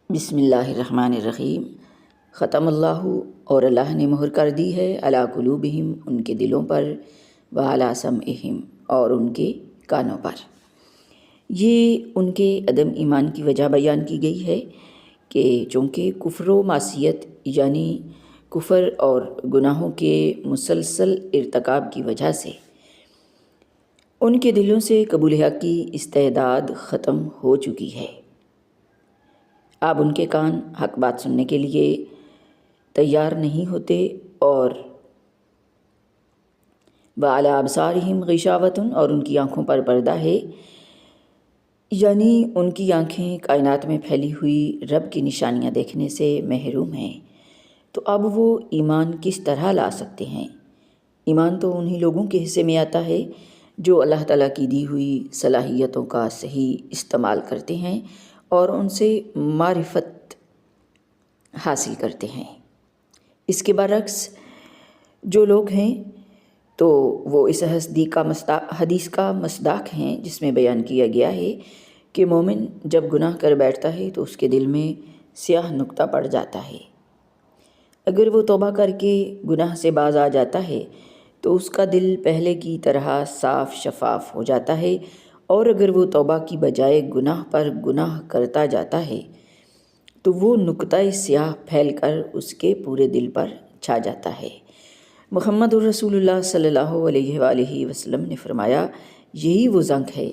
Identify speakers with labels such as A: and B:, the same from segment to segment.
A: بسم اللہ الرحمن الرحیم۔ ختم اللہ، اور اللہ نے مہر کر دی ہے، علی قلوبہم، ان کے دلوں پر، وعلی سمعہم، اور ان کے کانوں پر۔ یہ ان کے عدم ایمان کی وجہ بیان کی گئی ہے کہ چونکہ کفر و معصیت یعنی کفر اور گناہوں کے مسلسل ارتکاب کی وجہ سے ان کے دلوں سے قبول حق کی استعداد ختم ہو چکی ہے۔ اب ان کے کان حق بات سننے کے لیے تیار نہیں ہوتے، اور وعلی ابصارہم غشاوۃ، اور ان کی آنکھوں پر پردہ ہے، یعنی ان کی آنکھیں کائنات میں پھیلی ہوئی رب کی نشانیاں دیکھنے سے محروم ہیں۔ تو اب وہ ایمان کس طرح لا سکتے ہیں؟ ایمان تو انہی لوگوں کے حصے میں آتا ہے جو اللہ تعالیٰ کی دی ہوئی صلاحیتوں کا صحیح استعمال کرتے ہیں اور ان سے معرفت حاصل کرتے ہیں۔ اس کے برعکس جو لوگ ہیں تو وہ اس حدیث کا مصداق ہیں جس میں بیان کیا گیا ہے کہ مومن جب گناہ کر بیٹھتا ہے تو اس کے دل میں سیاہ نقطہ پڑ جاتا ہے۔ اگر وہ توبہ کر کے گناہ سے باز آ جاتا ہے تو اس کا دل پہلے کی طرح صاف شفاف ہو جاتا ہے، اور اگر وہ توبہ کی بجائے گناہ پر گناہ کرتا جاتا ہے تو وہ نقطہ سیاہ پھیل کر اس کے پورے دل پر چھا جاتا ہے۔ محمد الرسول اللہ صلی اللہ علیہ وآلہ وسلم نے فرمایا، یہی وہ زنگ ہے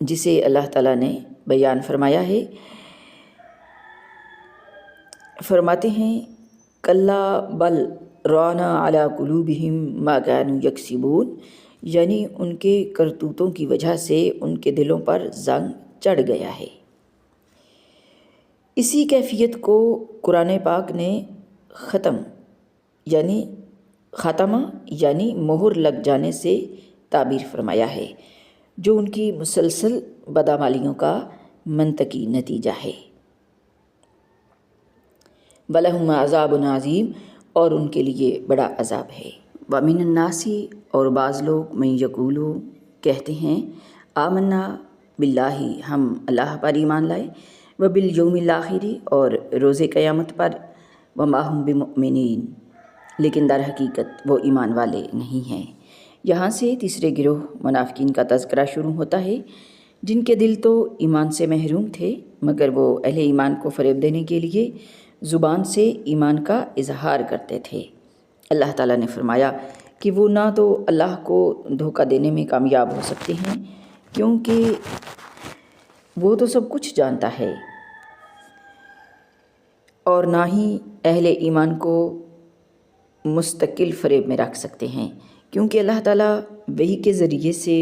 A: جسے اللہ تعالیٰ نے بیان فرمایا ہے۔ فرماتے ہیں کلا بل ران علی قلوبہم ما کانوا یکسبون، یعنی ان کے کرتوتوں کی وجہ سے ان کے دلوں پر زنگ چڑھ گیا ہے۔ اسی کیفیت کو قرآن پاک نے خاتمہ یعنی مہر لگ جانے سے تعبیر فرمایا ہے، جو ان کی مسلسل بدعمالیوں کا منطقی نتیجہ ہے۔ وَلَهُمْ عَذَابٌ عَظِيمٌ، اور ان کے لیے بڑا عذاب ہے۔ وَمِنَ النَّاسِ، اور بعض لوگ مَن یقولو کہتے ہیں، آمنا باللہ، ہم اللہ پر ایمان لائے، وبالیوم الآخر، اور روز قیامت پر، وما ہم بمؤمنین، لیکن در حقیقت وہ ایمان والے نہیں ہیں۔ یہاں سے تیسرے گروہ منافقین کا تذکرہ شروع ہوتا ہے، جن کے دل تو ایمان سے محروم تھے مگر وہ اہل ایمان کو فریب دینے کے لیے زبان سے ایمان کا اظہار کرتے تھے۔ اللہ تعالیٰ نے فرمایا کہ وہ نہ تو اللہ کو دھوکہ دینے میں کامیاب ہو سکتے ہیں کیونکہ وہ تو سب کچھ جانتا ہے، اور نہ ہی اہل ایمان کو مستقل فریب میں رکھ سکتے ہیں، کیونکہ اللہ تعالیٰ وحی کے ذریعے سے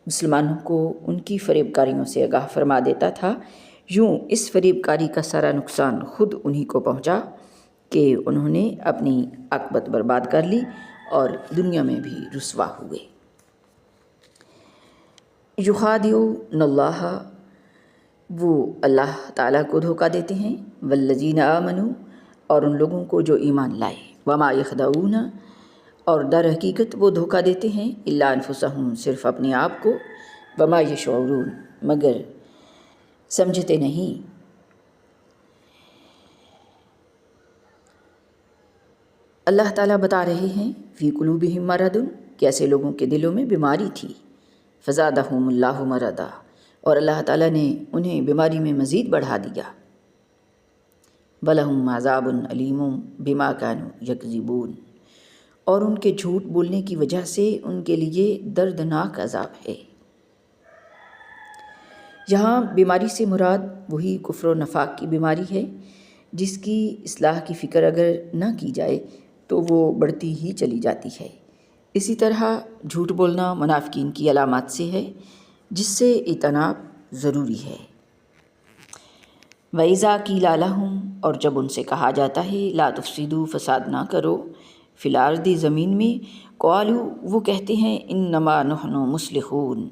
A: مسلمانوں کو ان کی فریب کاریوں سے آگاہ فرما دیتا تھا۔ یوں اس فریب کاری کا سارا نقصان خود انہی کو پہنچا کہ انہوں نے اپنی عاقبت برباد کر لی اور دنیا میں بھی رسوا ہوئے۔ یخادعون اللہ، وہ اللہ تعالیٰ کو دھوکہ دیتے ہیں، والذین آمنوا، اور ان لوگوں کو جو ایمان لائے، وما یخدعون، اور در حقیقت وہ دھوکہ دیتے ہیں، الا انفسہم، صرف اپنے آپ کو، وما یشعرون، مگر سمجھتے نہیں۔ اللہ تعالیٰ بتا رہے ہیں فی قلوبہم مرض، کہ ایسے لوگوں کے دلوں میں بیماری تھی، فزادہم اللہ مرضا، اور اللہ تعالیٰ نے انہیں بیماری میں مزید بڑھا دیا۔ وَلَهُمْ عَذَابٌ أَلِيمٌ بِمَا كَانُوا يَكْذِبُونَ، اور ان کے جھوٹ بولنے کی وجہ سے ان کے لیے دردناک عذاب ہے۔ یہاں بیماری سے مراد وہی کفر و نفاق کی بیماری ہے جس کی اصلاح کی فکر اگر نہ کی جائے تو وہ بڑھتی ہی چلی جاتی ہے۔ اسی طرح جھوٹ بولنا منافقین کی علامات سے ہے جس سے اجتناب ضروری ہے۔ وَإِذَا قِيلَ لَهُمْ، اور جب ان سے کہا جاتا ہے لا تفسدوا، فساد نہ کرو، فی الارض، زمین میں، قالوا، وہ کہتے ہیں انما نحن مصلحون،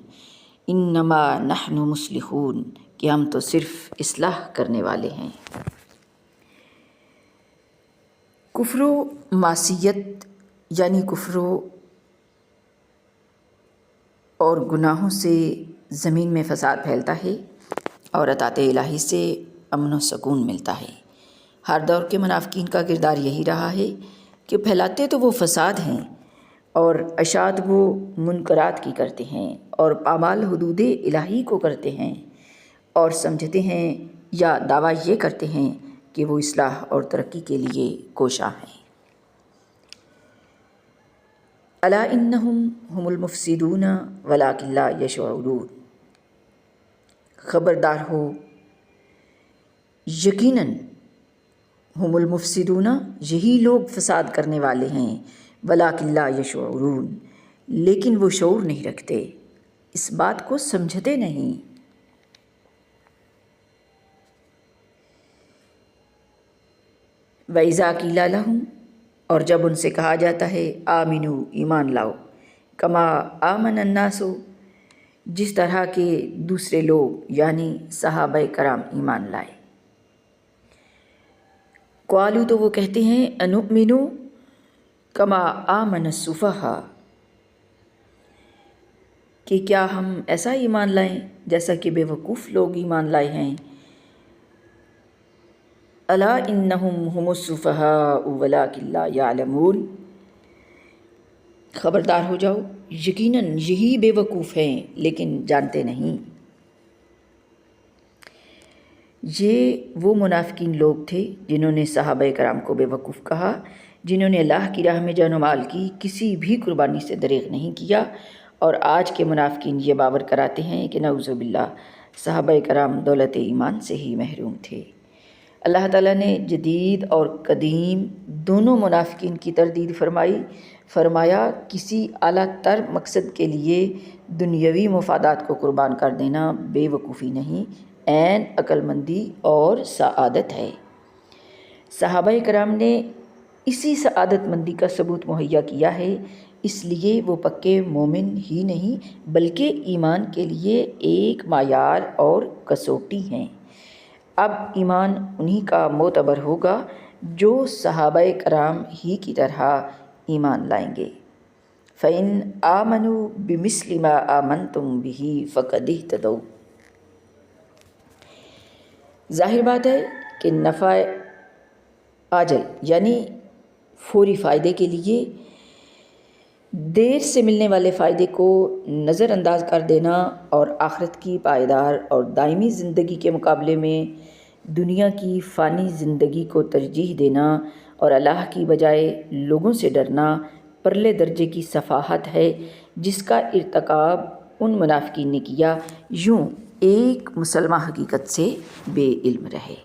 A: انما نحن مصلحون، کہ ہم تو صرف اصلاح کرنے والے ہیں۔ کفر و معصیت یعنی کفر اور گناہوں سے زمین میں فساد پھیلتا ہے اور اطاعت الہی سے امن و سکون ملتا ہے۔ ہر دور کے منافقین کا کردار یہی رہا ہے کہ پھیلاتے تو وہ فساد ہیں اور اشاعت وہ منکرات کی کرتے ہیں اور پامال حدود الہی کو کرتے ہیں اور سمجھتے ہیں یا دعویٰ یہ کرتے ہیں کہ وہ اصلاح اور ترقی کے لیے کوشاں ہیں۔ الا انہم ہم المفسدون ولکن لا یشعرون، خبردار ہو، یقیناً ہم المفسدون، یہی لوگ فساد کرنے والے ہیں، ولکن لا یشعرون، لیکن وہ شعور نہیں رکھتے، اس بات کو سمجھتے نہیں۔ وَإِذَا قِيلَ لَهُمْ، اور جب ان سے کہا جاتا ہے آمنو، ایمان لاؤ، کما آمن الناس، جس طرح کے دوسرے لوگ یعنی صحابہ کرام ایمان لائے، قالوا تو وہ کہتے ہیں انؤمن کما آمن السفہاء، کہ کیا ہم ایسا ایمان لائیں جیسا کہ بے وقوف لوگ ایمان لائے ہیں۔ الا انہم ہم السفہاء ولکن لا یعلمون، خبردار ہو جاؤ، یقیناً یہی بے وقوف ہیں لیکن جانتے نہیں۔ یہ وہ منافقین لوگ تھے جنہوں نے صحابہ کرام کو بے وقوف کہا، جنہوں نے اللہ کی راہ میں جان و مال کی کسی بھی قربانی سے دریغ نہیں کیا، اور آج کے منافقین یہ باور کراتے ہیں کہ نعوذ باللہ صحابہ کرام دولت ایمان سے ہی محروم تھے۔ اللہ تعالیٰ نے جدید اور قدیم دونوں منافقین کی تردید فرمایا کسی اعلیٰ تر مقصد کے لیے دنیاوی مفادات کو قربان کر دینا بے وقوفی نہیں، عین عقل مندی اور سعادت ہے۔ صحابہ کرام نے اسی سعادت مندی کا ثبوت مہیا کیا ہے، اس لیے وہ پکے مومن ہی نہیں بلکہ ایمان کے لیے ایک معیار اور کسوٹی ہیں۔ اب ایمان انہی کا معتبر ہوگا جو صحابہ کرام ہی کی طرح ایمان لائیں گے۔ فَإِنْ آمَنُوا بِمِثْلِ مَا آمَنْتُمْ بِهِ فَقَدِ اهْتَدَوْا، ظاہر بات ہے کہ نفع عاجل یعنی فوری فائدے کے لیے دیر سے ملنے والے فائدے کو نظر انداز کر دینا اور آخرت کی پائیدار اور دائمی زندگی کے مقابلے میں دنیا کی فانی زندگی کو ترجیح دینا اور اللہ کی بجائے لوگوں سے ڈرنا پرلے درجے کی سفاہت ہے جس کا ارتکاب ان منافقین نے کیا، یوں ایک مسلمہ حقیقت سے بے علم رہے۔